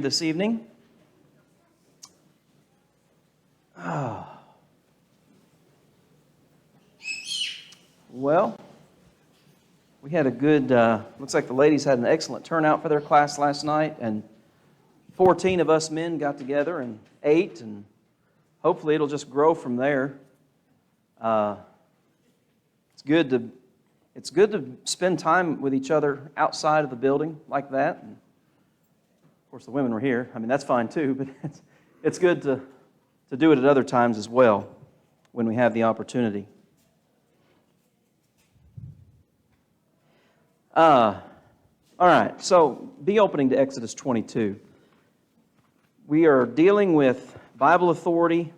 This evening. Well, we had a good, looks like the ladies had an excellent turnout for their class last night, and 14 of us men got together and ate, and hopefully it'll just grow from there. It's good to spend time with each other outside of the building like that. And of course, the women were here. I mean, that's fine too, but it's good to do it at other times as well when we have the opportunity. All right, so be opening to Exodus 22. We are dealing with Bible authority.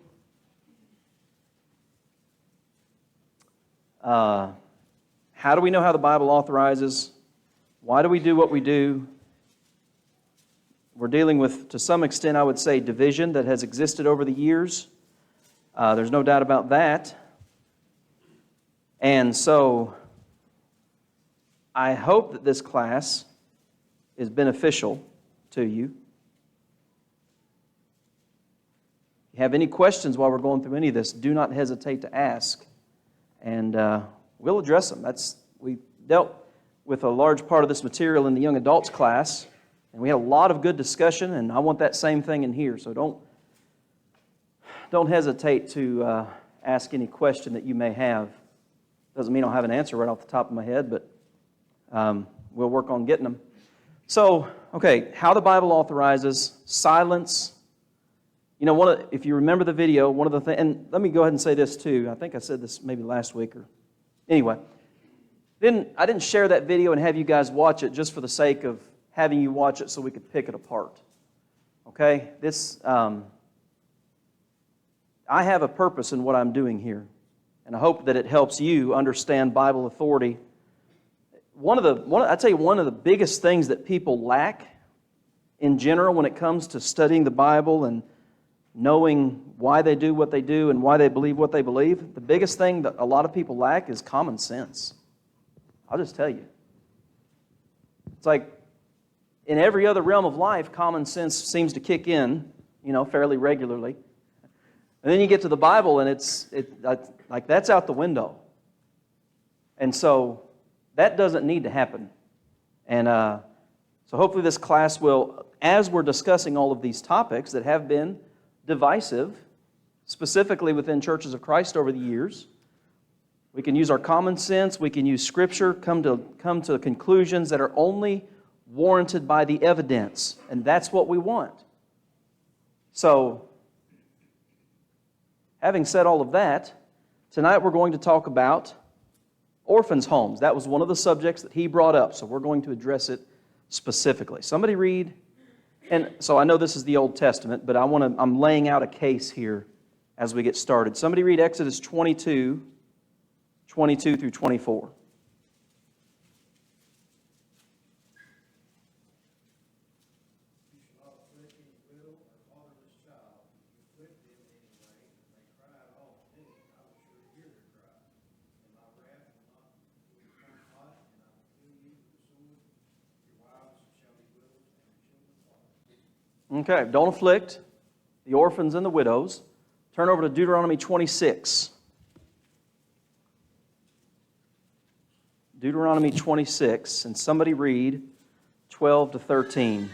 How do we know how the Bible authorizes? Why do we do what we do? We're dealing with, to some extent, I would say, division that has existed over the years. There's no doubt about that. And so, I hope that this class is beneficial to you. If you have any questions while we're going through any of this, do not hesitate to ask. And we'll address them. We dealt with a large part of this material in the young adults class. And we had a lot of good discussion, and I want that same thing in here. So don't hesitate to ask any question that you may have. Doesn't mean I'll have an answer right off the top of my head, but we'll work on getting them. So, okay, how the Bible authorizes silence. You know, if you remember the video, one of the things, and let me go ahead and say this too. I think I said this maybe last week or anyway. Then I didn't share that video and have you guys watch it just for the sake of having you watch it so we could pick it apart. Okay? I have a purpose in what I'm doing here, and I hope that it helps you understand Bible authority. I tell you, one of the biggest things that people lack in general when it comes to studying the Bible and knowing why they do what they do and why they believe what they believe, the biggest thing that a lot of people lack is common sense. I'll just tell you. It's like, in every other realm of life, common sense seems to kick in, fairly regularly. And then you get to the Bible, and it's like that's out the window. And so that doesn't need to happen. And so hopefully this class will, as we're discussing all of these topics that have been divisive, specifically within churches of Christ over the years, we can use our common sense, we can use Scripture, come to conclusions that are only warranted by the evidence, and that's what we want. So, having said all of that, tonight we're going to talk about orphans' homes. That was one of the subjects that he brought up, so we're going to address it specifically. Somebody read, and so I know this is the Old Testament, but I'm laying out a case here as we get started. Somebody read Exodus 22 through 24. Okay, don't afflict the orphans and the widows. Turn over to Deuteronomy 26. Deuteronomy 26, and somebody read 12 to 13.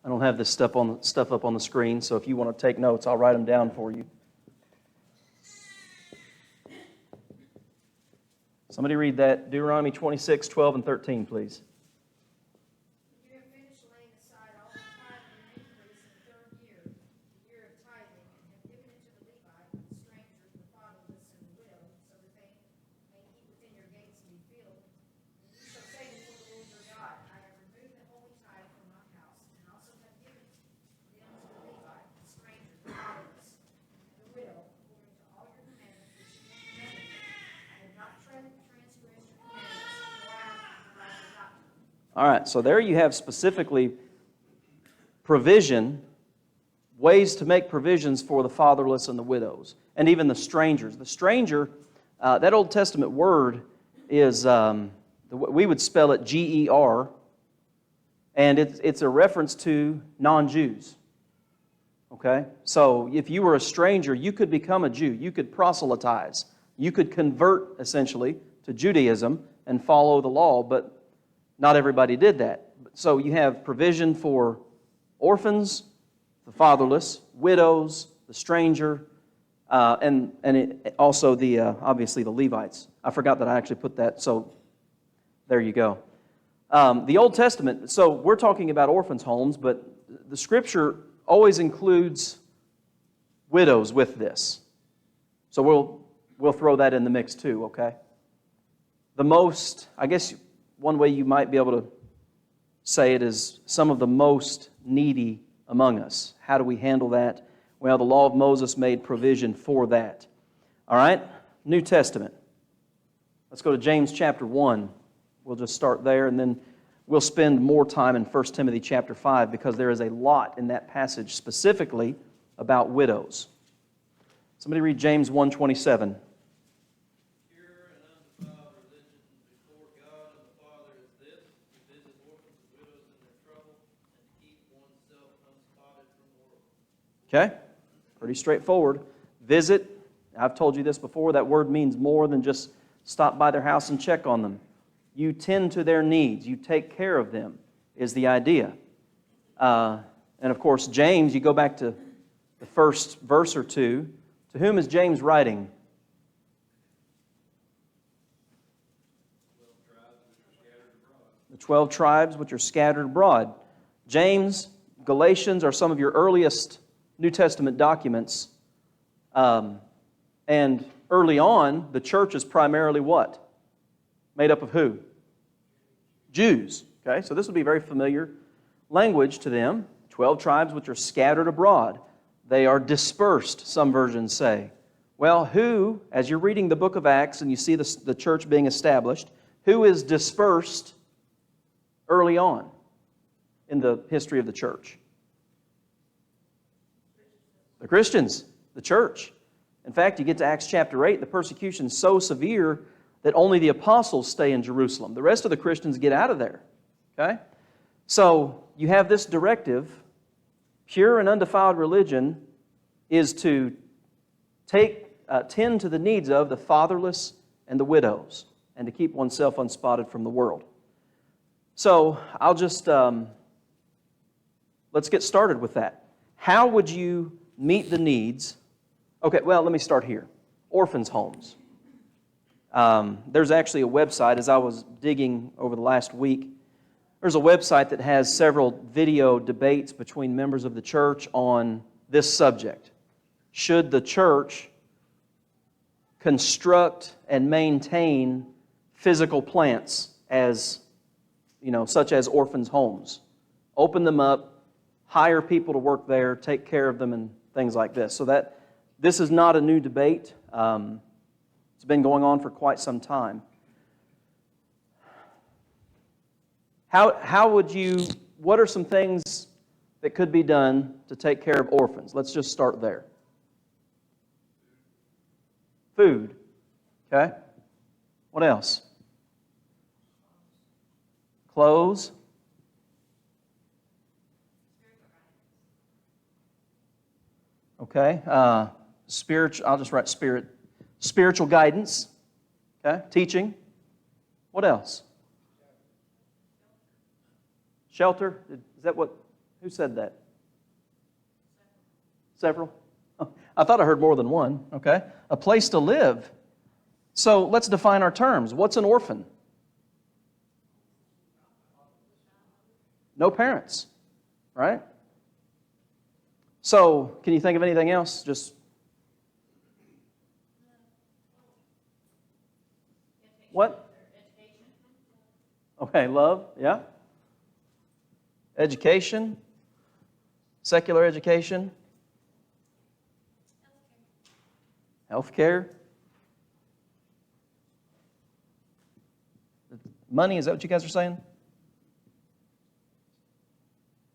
I don't have this stuff up on the screen, so if you want to take notes, I'll write them down for you. Somebody read that, Deuteronomy 26, 12, and 13, please. All right, so there you have specifically provision, ways to make provisions for the fatherless and the widows, and even the strangers. The stranger, that Old Testament word is, we would spell it G-E-R, And it's a reference to non-Jews. Okay? So if you were a stranger, you could become a Jew. You could proselytize. You could convert, essentially, to Judaism and follow the law, but not everybody did that. So you have provision for orphans, the fatherless, widows, the stranger, and also obviously the Levites. I forgot that I actually put that, so there you go. The Old Testament, so we're talking about orphans' homes, but the Scripture always includes widows with this. So we'll throw that in the mix too, okay? The most, I guess one way you might be able to say it is some of the most needy among us. How do we handle that? Well, the law of Moses made provision for that. All right? New Testament. Let's go to James chapter 1. We'll just start there, and then we'll spend more time in 1 Timothy chapter 5 because there is a lot in that passage specifically about widows. Somebody read James 1:27. Okay? Pretty straightforward. Visit. I've told you this before. That word means more than just stop by their house and check on them. You tend to their needs. You take care of them is the idea. And of course, James, you go back to the first verse or two. To whom is James writing? The 12 tribes which are scattered abroad. James, Galatians are some of your earliest New Testament documents. And early on, the church is primarily what? Made up of who? Jews. Okay, so this would be very familiar language to them. 12 tribes which are scattered abroad. They are dispersed, some versions say. Well, who, as you're reading the book of Acts and you see the church being established, who is dispersed early on in the history of the church? The Christians, the church. In fact, you get to Acts chapter 8, the persecution is so severe that only the apostles stay in Jerusalem. The rest of the Christians get out of there. Okay? So you have this directive. Pure and undefiled religion is to tend to the needs of the fatherless and the widows, and to keep oneself unspotted from the world. So I'll just let's get started with that. How would you meet the needs? Okay, well, let me start here. Orphans' homes. There's actually a website, as I was digging over the last week, there's a website that has several video debates between members of the church on this subject. Should the church construct and maintain physical plants as, such as orphans' homes? Open them up, hire people to work there, take care of them, and things like this. So this is not a new debate. It's been going on for quite some time. What are some things that could be done to take care of orphans? Let's just start there. Food. Okay? What else? Clothes. Okay. Spiritual. I'll just write spirit. Spiritual guidance. Okay. Teaching. What else? Shelter. Is that what? Who said that? Several. Oh, I thought I heard more than one. Okay. A place to live. So let's define our terms. What's an orphan? No parents. Right? So, can you think of anything else? Just what? Okay, love, yeah. Education, secular education, healthcare. Money, is that what you guys are saying?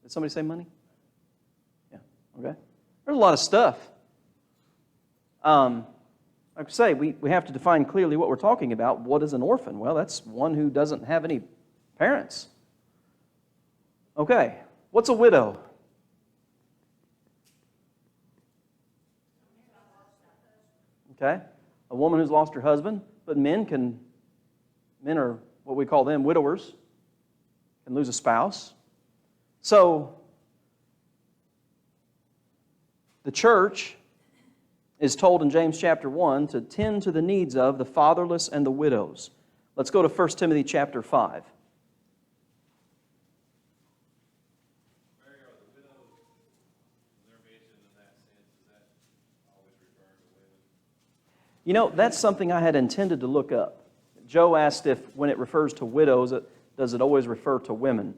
Did somebody say money? Okay. There's a lot of stuff. Like I say, we have to define clearly what we're talking about. What is an orphan? Well, that's one who doesn't have any parents. Okay, what's a widow? Okay, a woman who's lost her husband, but men are what we call them widowers, can lose a spouse. So, the church is told in James chapter 1 to tend to the needs of the fatherless and the widows. Let's go to 1 Timothy chapter 5. You know, that's something I had intended to look up. Joe asked if when it refers to widows, does it always refer to women?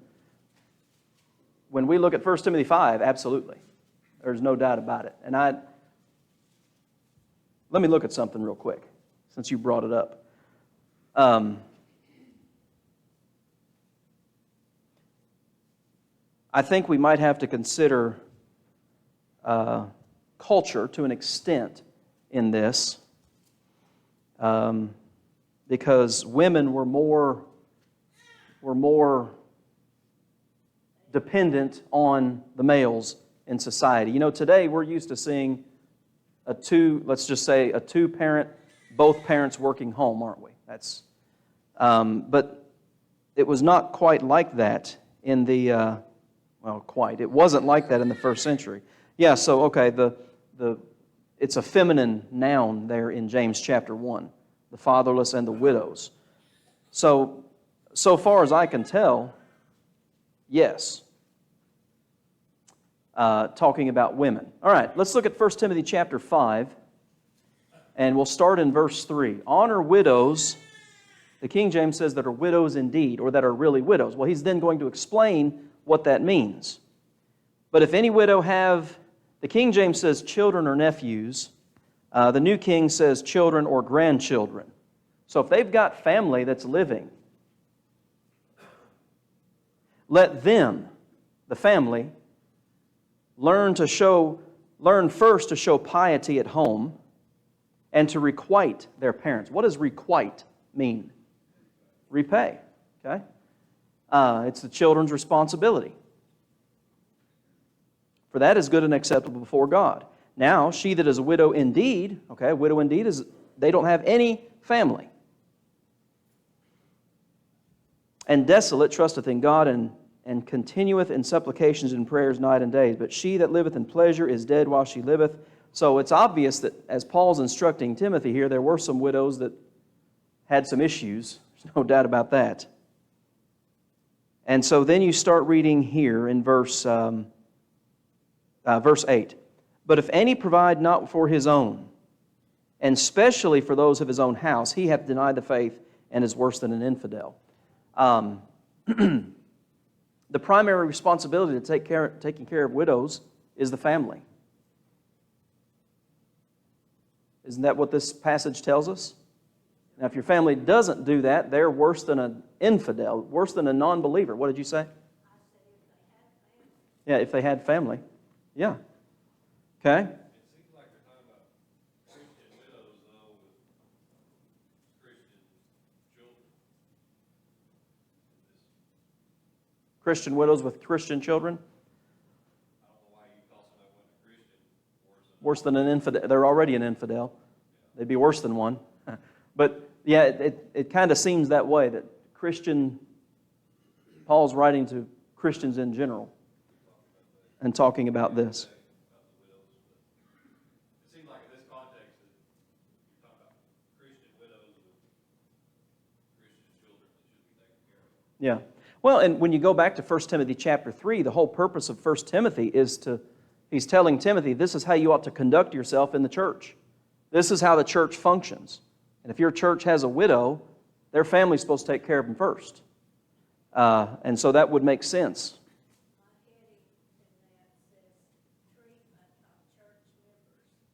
When we look at 1 Timothy 5, absolutely. There's no doubt about it. And let me look at something real quick, since you brought it up. I think we might have to consider culture to an extent in this, because women were more dependent on the males in society. You know, today we're used to seeing let's just say a two-parent, both parents working home, aren't we? But it was not quite like that in the, it wasn't like that in the first century. Yeah, so, okay, it's a feminine noun there in James chapter 1, the fatherless and the widows. So far as I can tell, yes. Talking about women. All right, let's look at 1 Timothy chapter 5, and we'll start in verse 3. Honor widows, the King James says that are widows indeed, or that are really widows. Well, he's then going to explain what that means. But if any widow have, the King James says children or nephews, the New King says children or grandchildren. So if they've got family that's living, let them, the family, learn first to show piety at home and to requite their parents. What does requite mean? Repay. Okay? It's the children's responsibility. For that is good and acceptable before God. Now, she that is a widow indeed, okay, a widow indeed is, they don't have any family. And desolate trusteth in God and continueth in supplications and prayers night and day. But she that liveth in pleasure is dead while she liveth. So it's obvious that as Paul's instructing Timothy here, there were some widows that had some issues. There's no doubt about that. And so then you start reading here in verse 8. But if any provide not for his own, and specially for those of his own house, he hath denied the faith and is worse than an infidel. The primary responsibility to taking care of widows is the family. Isn't that what this passage tells us? Now, if your family doesn't do that, they're worse than an infidel, worse than a non-believer. What did you say? Yeah, if they had family. Yeah. Okay? Christian widows with Christian children? I don't know why you call somebody a Christian worse than an infidel. They're already an infidel. They'd be worse than one. But yeah, it kind of seems that way, that Paul's writing to Christians in general and talking about this. It seems like in this context that you're talking about Christian widows with Christian children that should be taken care of. Yeah. Well, and when you go back to 1 Timothy chapter 3, the whole purpose of 1 Timothy is he's telling Timothy, this is how you ought to conduct yourself in the church. This is how the church functions. And if your church has a widow, their family's supposed to take care of them first. And so that would make sense.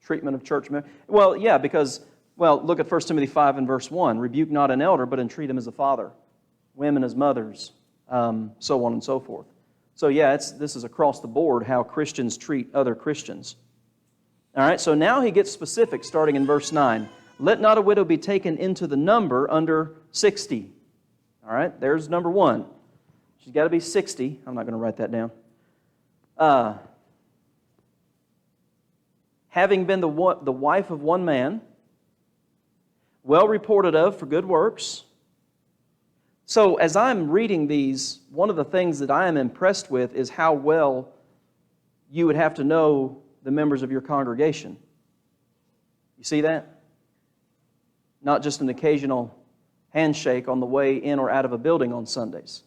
Treatment of church members. Well, yeah, because, look at 1 Timothy 5 and verse 1. Rebuke not an elder, but entreat him as a father. Women as mothers. So on and so forth. So yeah, this is across the board how Christians treat other Christians. All right, so now he gets specific starting in verse 9. Let not a widow be taken into the number under 60. All right, there's number one. She's got to be 60. I'm not going to write that down. Having been the wife of one man, well reported of for good works. So as I'm reading these, one of the things that I am impressed with is how well you would have to know the members of your congregation. You see that? Not just an occasional handshake on the way in or out of a building on Sundays.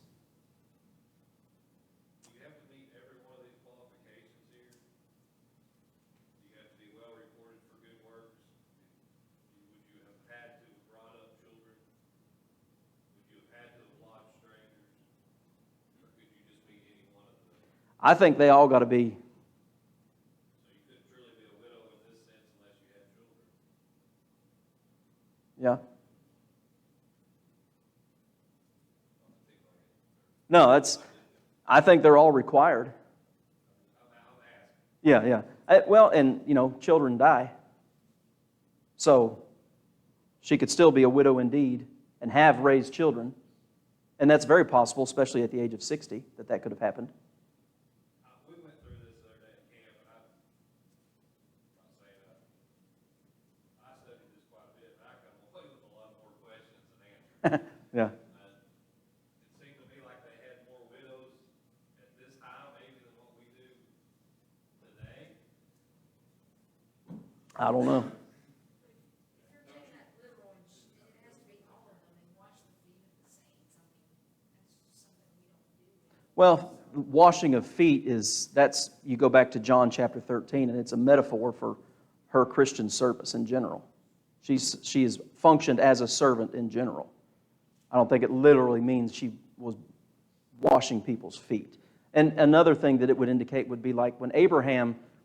Do you have to meet every one of these qualifications here? Do you have to be well reported for good works? Would you have had to have brought up children? Would you have had to have lodged strangers? Or could you just meet any one of them? I think they all got to be. So you couldn't truly be a widow in this sense unless you had children. Yeah. No, I think they're all required. Yeah. Well, and, children die. So she could still be a widow indeed and have raised children. And that's very possible, especially at the age of 60, that could have happened. We went through this the other day at camp, and I studied this quite a bit, and I come away with a lot more questions than answers. Yeah. It seemed to me like they had more widows at this time maybe than what we do today. I don't know. Well, washing of feet you go back to John chapter 13, and it's a metaphor for her Christian service in general. She has functioned as a servant in general. I don't think it literally means she was washing people's feet. And another thing that it would indicate would be like when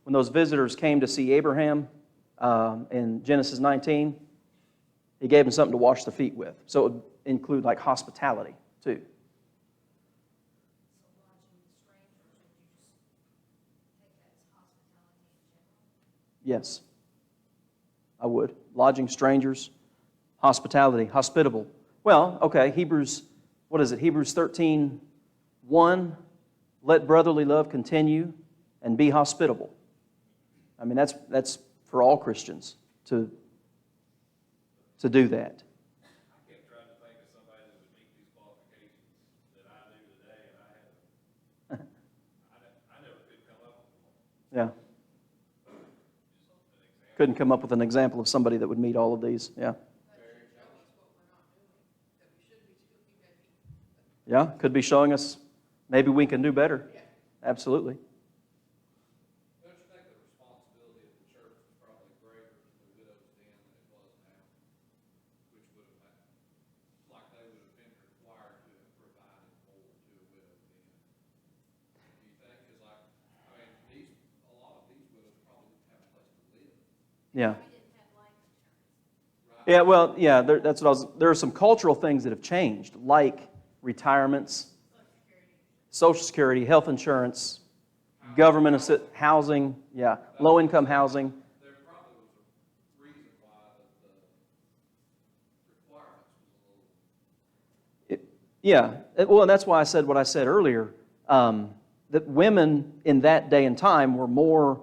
those visitors came to see Abraham in Genesis 19, he gave them something to wash their feet with. So it would include like hospitality too. Yes, I would. Lodging strangers, hospitality, hospitable. Well, okay, Hebrews 13:1, let brotherly love continue and be hospitable. I mean, that's for all Christians to do that. I kept trying to think of somebody that would meet these qualifications that I do today, and I never could come up with one. Yeah. Just an example. Couldn't come up with an example of somebody that would meet all of these. Yeah. Yeah, could be showing us maybe we can do better. Absolutely. Don't you think the responsibility of the church is probably greater to the widows then than it was now? Which would have been, like they would have been required to have provided more to a widow then. Do you think? Because a lot of these widows probably didn't have a place to live. Yeah. Yeah, well, yeah, there are some cultural things that have changed, like retirements, Social Security, health insurance, government housing, low-income housing. There probably was a reason why the requirements was a little... Well, and that's why I said what I said earlier, that women in that day and time were more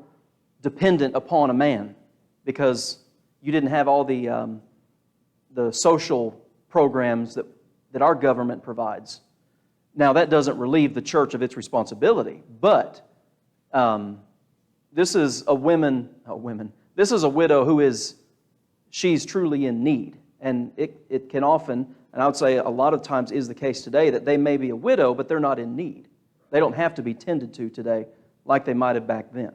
dependent upon a man because you didn't have all the social programs that our government provides. Now, that doesn't relieve the church of its responsibility, but this is a This is a widow she's truly in need, and it can often, and I would say a lot of times is the case today, that they may be a widow, but they're not in need. They don't have to be tended to today like they might have back then.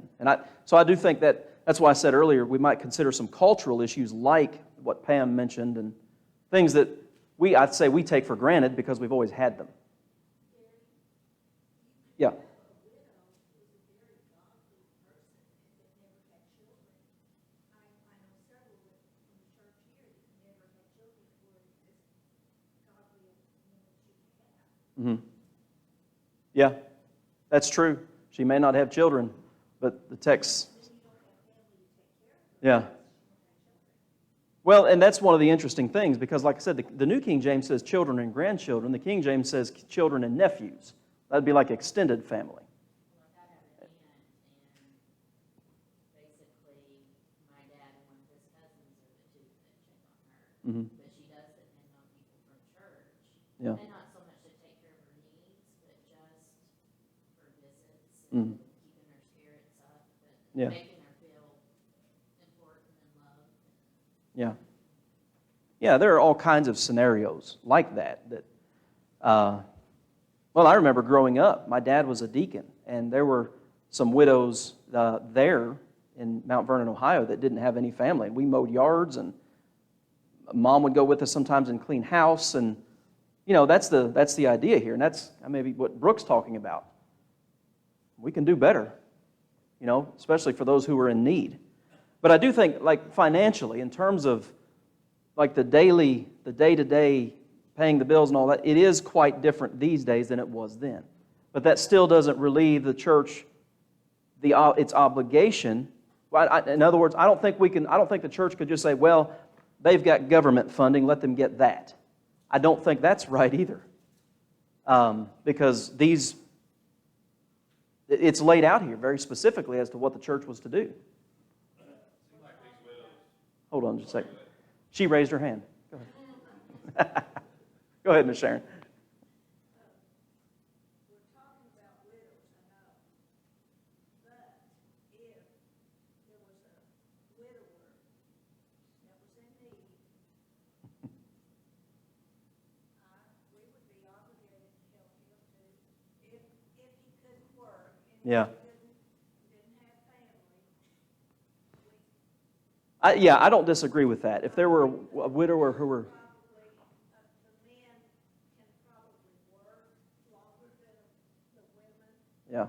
So I do think that's why I said earlier we might consider some cultural issues like what Pam mentioned and things that I'd say we take for granted because we've always had them. Yeah. Mm-hmm. Yeah, that's true. She may not have children, but the text... Yeah. Well, and that's one of the interesting things because, like I said, the New King James says children and grandchildren. The King James says children and nephews. That'd be like extended family. Like I have an aunt, and basically my dad and one of his cousins are the two that check on her. Mm-hmm. But she does depend on people from church. Yeah. And not so much to take care of her needs, but just for visits Mm-hmm. and keeping her spirits up and Yeah. making her feel important and loved. Yeah. Yeah, there are all kinds of scenarios like that. Well, I remember growing up, my dad was a deacon, and there were some widows there in Mount Vernon, Ohio, that didn't have any family. And we mowed yards, and Mom would go with us sometimes and clean house. And, you know, that's the idea here, and that's maybe what Brooke's talking about. We can do better, you know, especially for those who are in need. But I do think, like, financially, in terms of, like, the day-to-day paying the bills and all that, it is quite different these days than it was then. But that still doesn't relieve the church its obligation. In other words, I don't think the church could just say, well, they've got government funding, let them get that. I don't think that's right either. Because it's laid out here very specifically as to what the church was to do. Hold on just a second. She raised her hand. Go ahead. Go ahead, Miss Sharon. We're talking about widows, I know. But if there was a widower that was in need, we would be obligated to help him too. If he couldn't work and Yeah. he didn't have family, I don't disagree with that. If there were a widower who were... probably the men can probably work longer than the women, Yeah,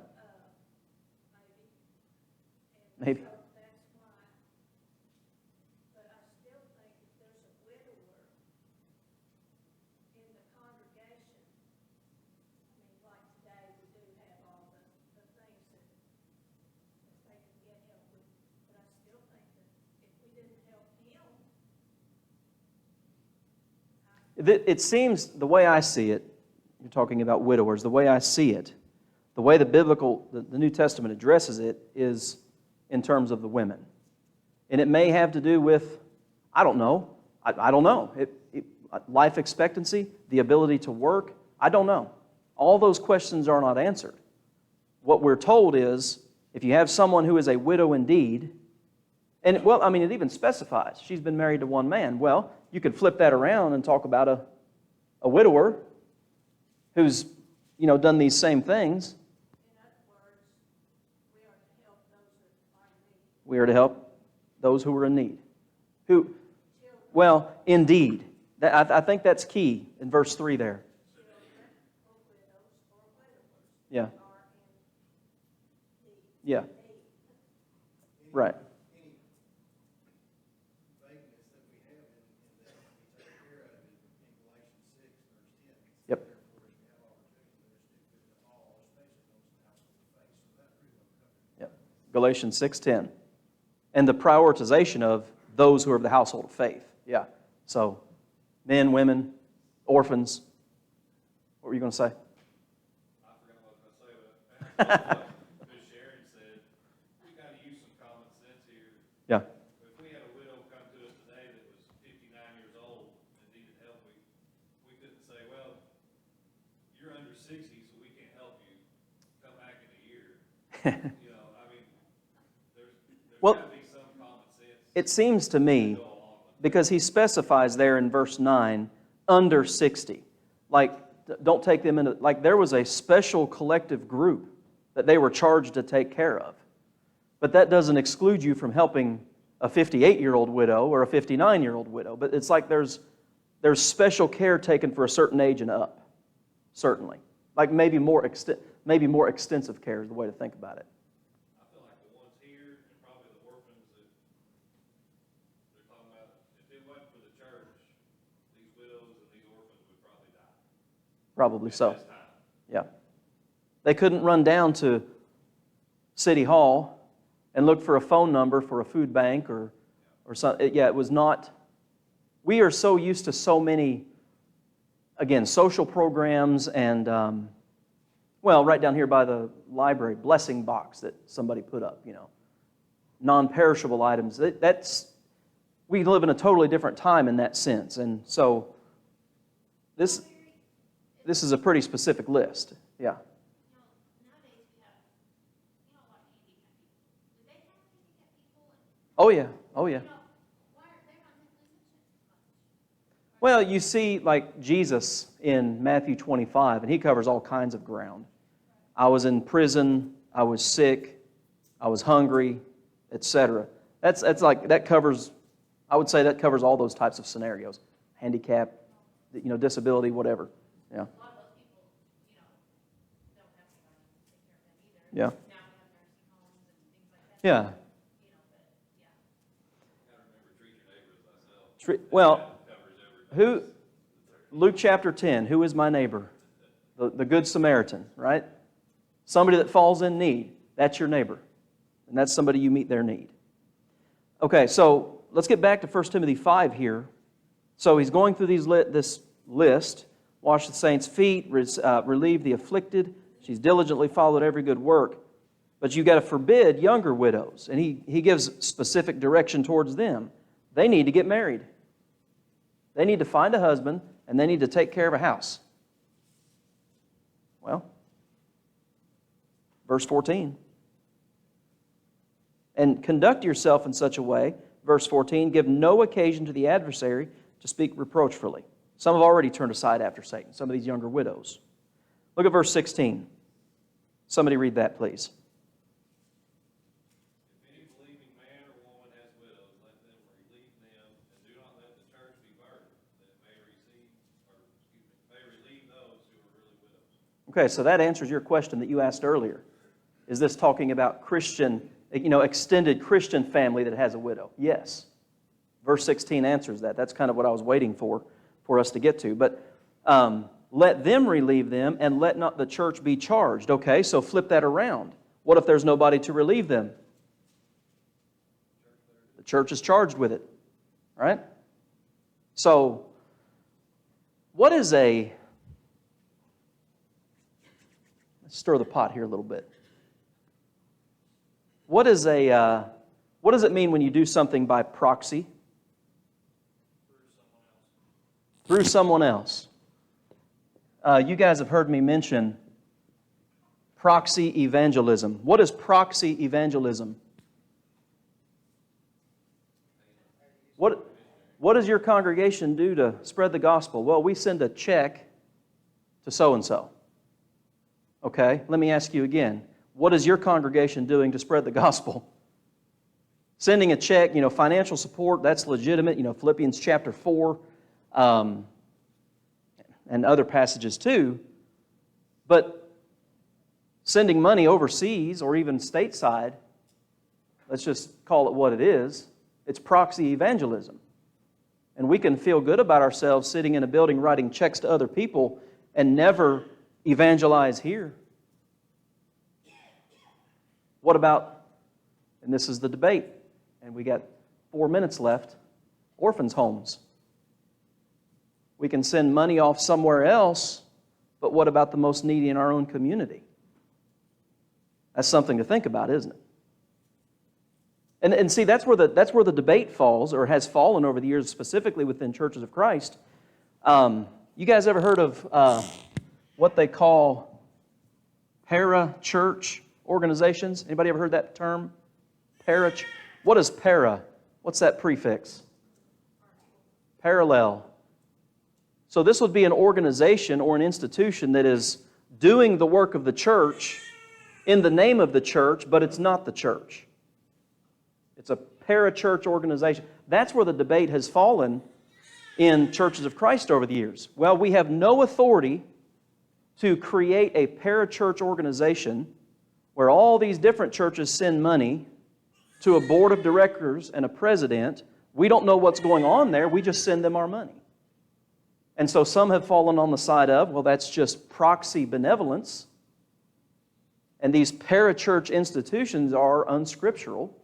maybe. maybe. So that's why. But I still think if there's a widower in the congregation, I mean, like today, we do have all the things that they can get help with. But I still think that if we didn't help him, It seems, the way I see it, you're talking about widowers, the way I see it, the way the New Testament addresses it is in terms of the women. And it may have to do with, I don't know. I don't know. Life expectancy, the ability to work, I don't know. All those questions are not answered. What we're told is, if you have someone who is a widow indeed, and it even specifies, she's been married to one man. Well, you could flip that around and talk about a widower who's, done these same things. in other words, we are to help those that are in need. We are to help those who are in need. Well, indeed. I think that's key in verse 3 there. Children or widows or widowers Yeah. are in need. Yeah. Right. Any vagueness that we have in that we take care of it in Galatians 6, verse 10. Yep. Therefore, as we have opportunity, let us do good to all, especially those in the household of faith. So that pretty well covers it. Yep. Galatians 6:10. And the prioritization of those who are of the household of faith. Yeah. So, men, women, orphans. What were you going to say? I forgot what I was going to say, but Ms. Sharon said, we got to use some common sense here. Yeah. If we had a widow come to us today that was 59 years old and needed help, we couldn't say, well, you're under 60, so we can't help you. Come back in a year. There's Well, got to be some common sense. It seems to me, to go along with because he specifies there in verse 9, under 60. Like, don't take them into, like there was a special collective group that they were charged to take care of. But that doesn't exclude you from helping a 58-year-old widow or a 59-year-old widow. But it's like there's special care taken for a certain age and up, certainly. Like maybe more extensive care is the way to think about it. I feel like the ones here and probably the orphans that they're talking about, if it wasn't for the church, these widows and these orphans would probably die. Probably so. This time. Yeah. They couldn't run down to City Hall and look for a phone number for a food bank or something. Yeah, it was not we are so used to so many, again, social programs and, well, right down here by the library, blessing box that somebody put up, non-perishable items. We live in a totally different time in that sense. And so this is a pretty specific list. Yeah. Nowadays we have, a lot of handicapped people. Do they have handicapped people? Oh, yeah. Oh, yeah. Why are they not mentally mentioned? Well, you see, like Jesus in Matthew 25, and he covers all kinds of ground. I was in prison, I was sick, I was hungry, etc. That's like, that covers, I would say that covers all those types of scenarios. Handicap, disability, whatever. Yeah. A lot of those people, don't have somebody to take care of them either. Yeah. Now we have nursing homes and things like that. Yeah. But yeah. Gotta remember, treat your neighbor as thyself. Well, That covers everything. Luke chapter 10, who is my neighbor? The Good Samaritan, right? Somebody that falls in need, that's your neighbor. And that's somebody you meet their need. Okay, so let's get back to 1 Timothy 5 here. So he's going through this list. Wash the saints' feet, relieve the afflicted. She's diligently followed every good work. But you've got to forbid younger widows. And he gives specific direction towards them. They need to get married. They need to find a husband, and they need to take care of a house. Well, verse 14. And conduct yourself in such a way, verse 14, give no occasion to the adversary to speak reproachfully. Some have already turned aside after Satan, some of these younger widows. Look at verse 16. Somebody read that, please. If any believing man or woman has widows, let them relieve them, and do not let the church be burdened, that may relieve those who are really widows. Okay, so that answers your question that you asked earlier. Is this talking about Christian, extended Christian family that has a widow? Yes. Verse 16 answers that. That's kind of what I was waiting for us to get to. But let them relieve them, and let not the church be charged. Okay, so flip that around. What if there's nobody to relieve them? The church is charged with it, right? So, what is let's stir the pot here a little bit. What does it mean when you do something by proxy? Through someone else. You guys have heard me mention proxy evangelism. What is proxy evangelism? What does your congregation do to spread the gospel? Well, we send a check to so-and-so. Okay, let me ask you again. What is your congregation doing to spread the gospel? Sending a check, financial support, that's legitimate. Philippians chapter 4, and other passages too. But sending money overseas or even stateside, let's just call it what it is, it's proxy evangelism. And we can feel good about ourselves sitting in a building writing checks to other people and never evangelize here. What about, and this is the debate, and we got 4 minutes left, orphans' homes. We can send money off somewhere else, but what about the most needy in our own community? That's something to think about, isn't it? And see, that's where the debate falls, or has fallen over the years, specifically within churches of Christ. You guys ever heard of what they call para-church organizations? Anybody ever heard that term? What is para? What's that prefix? Parallel. So this would be an organization or an institution that is doing the work of the church in the name of the church, but it's not the church. It's a para-church organization. That's where the debate has fallen in churches of Christ over the years. Well, we have no authority to create a para-church organization where all these different churches send money to a board of directors and a president. We don't know what's going on there. We just send them our money. And so some have fallen on the side of, well, that's just proxy benevolence. And these para-church institutions are unscriptural.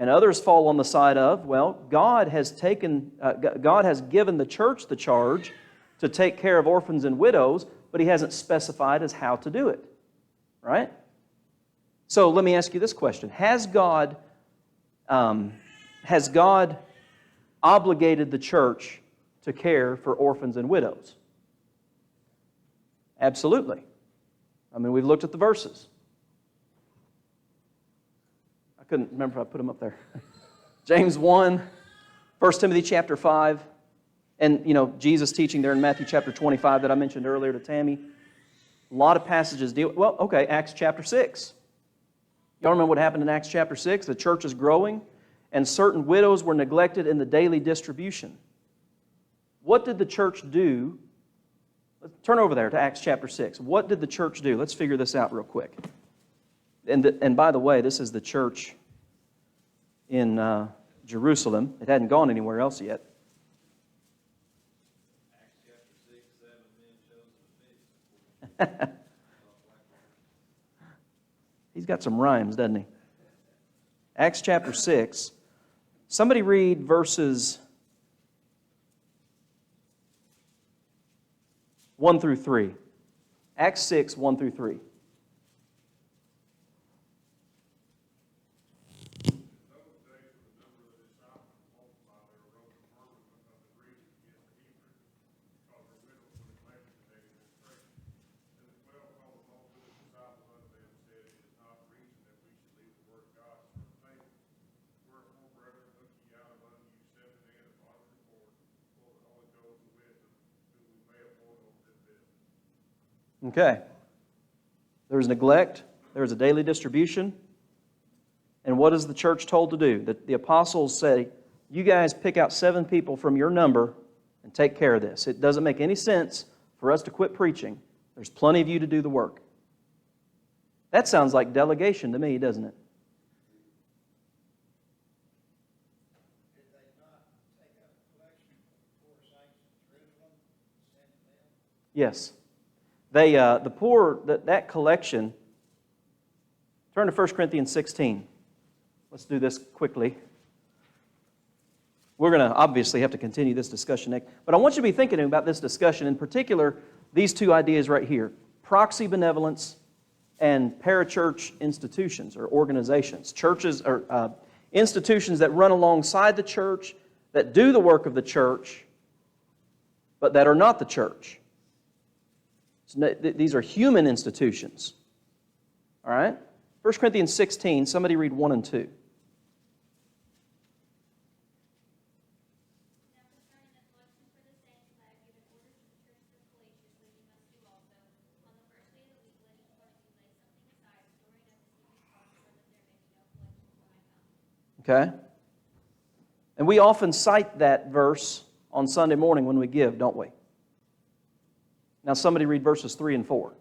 And others fall on the side of, well, God has given the church the charge to take care of orphans and widows, but He hasn't specified as how to do it. Right? So let me ask you this question. Has God obligated the church to care for orphans and widows? Absolutely. I mean, we've looked at the verses. I couldn't remember if I put them up there. James 1, 1 Timothy chapter 5, and, Jesus teaching there in Matthew chapter 25 that I mentioned earlier to Tammy. A lot of passages deal, well, okay, Acts chapter 6. Y'all remember what happened in Acts chapter 6? The church is growing, and certain widows were neglected in the daily distribution. What did the church do? Let's turn over there to Acts chapter 6. What did the church do? Let's figure this out real quick. And by the way, this is the church in Jerusalem. It hadn't gone anywhere else yet. Acts chapter 6, 7 men chose the fish. He's got some rhymes, doesn't he? Acts chapter 6. Somebody read verses 1 through 3. Acts 6, 1 through 3. Okay. There was neglect. There was a daily distribution. And what is the church told to do? The apostles say, you guys pick out 7 people from your number and take care of this. It doesn't make any sense for us to quit preaching. There's plenty of you to do the work. That sounds like delegation to me, doesn't it? Did they not take up a collection for poor saints in Jerusalem and send them? Yes. That collection, turn to 1 Corinthians 16. Let's do this quickly. We're going to obviously have to continue this discussion next. But I want you to be thinking about this discussion, in particular, these 2 ideas right here. Proxy benevolence and parachurch institutions or organizations. Churches or institutions that run alongside the church, that do the work of the church, but that are not the church. These are human institutions. All right? 1 Corinthians 16, somebody read 1 and 2. Okay? And we often cite that verse on Sunday morning when we give, don't we? Now somebody read verses 3 and 4. And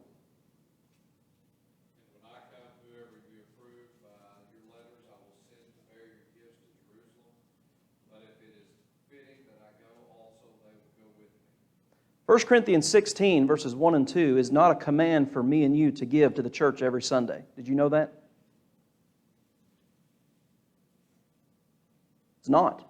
when I come, whoever you approve by your letters, I will send to bear your gifts to Jerusalem. But if it is fitting that I go, also they will go with me. 1 Corinthians 16, verses 1 and 2 is not a command for me and you to give to the church every Sunday. Did you know that? It's not.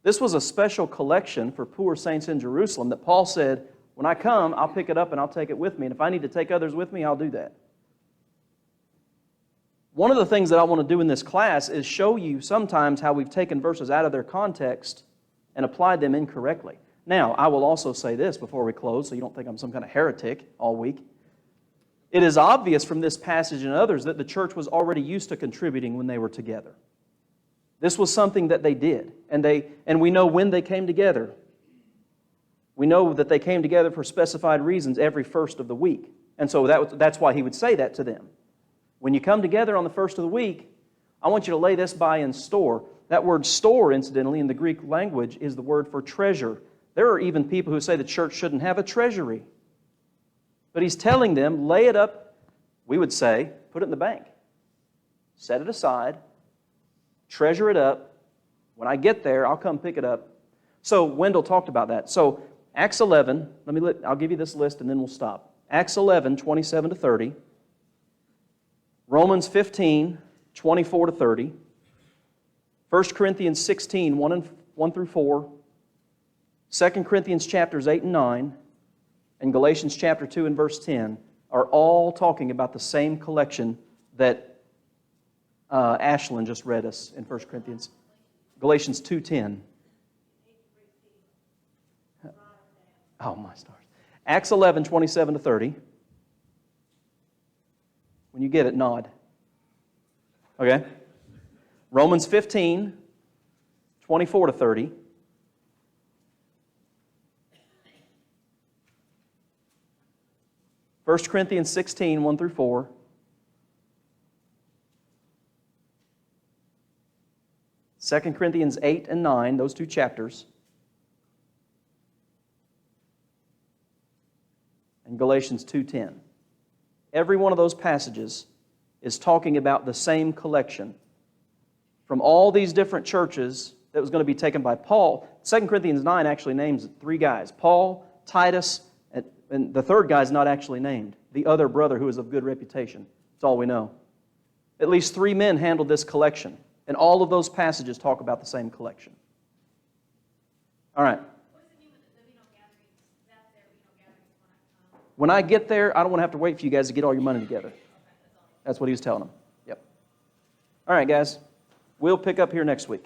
This was a special collection for poor saints in Jerusalem that Paul said, when I come, I'll pick it up and I'll take it with me. And if I need to take others with me, I'll do that. One of the things that I want to do in this class is show you sometimes how we've taken verses out of their context and applied them incorrectly. Now, I will also say this before we close, so you don't think I'm some kind of heretic all week. It is obvious from this passage and others that the church was already used to contributing when they were together. This was something that they did, and we know when they came together. We know that they came together for specified reasons every first of the week. And so that's why he would say that to them. When you come together on the first of the week, I want you to lay this by in store. That word store, incidentally, in the Greek language is the word for treasure. There are even people who say the church shouldn't have a treasury. But he's telling them, lay it up, we would say, put it in the bank. Set it aside. Treasure it up. When I get there, I'll come pick it up. So Wendell talked about that. So Acts 11, I'll give you this list and then we'll stop. Acts 11, 27 to 30. Romans 15, 24 to 30, 1 Corinthians 16, 1 through 4, 2 Corinthians chapters 8 and 9, and Galatians chapter 2 and verse 10 are all talking about the same collection that Ashlyn just read us in 1 Corinthians. Galatians 2:10. Oh, my stars. Acts 11, 27 to 30. When you get it, nod. Okay? Romans 15, 24 to 30. First Corinthians 16, 1 through 4. Second Corinthians 8 and 9, those two chapters. And Galatians 2:10. Every one of those passages is talking about the same collection from all these different churches that was going to be taken by Paul. 2 Corinthians 9 actually names three guys: Paul, Titus, and the third guy is not actually named, the other brother who is of good reputation. That's all we know. At least three men handled this collection, and all of those passages talk about the same collection. All right. What does it mean with the Vino gatherings? That's their Vino gatherings when I come. When I get there, I don't want to have to wait for you guys to get all your money together. That's what he was telling them. Yep. All right, guys. We'll pick up here next week.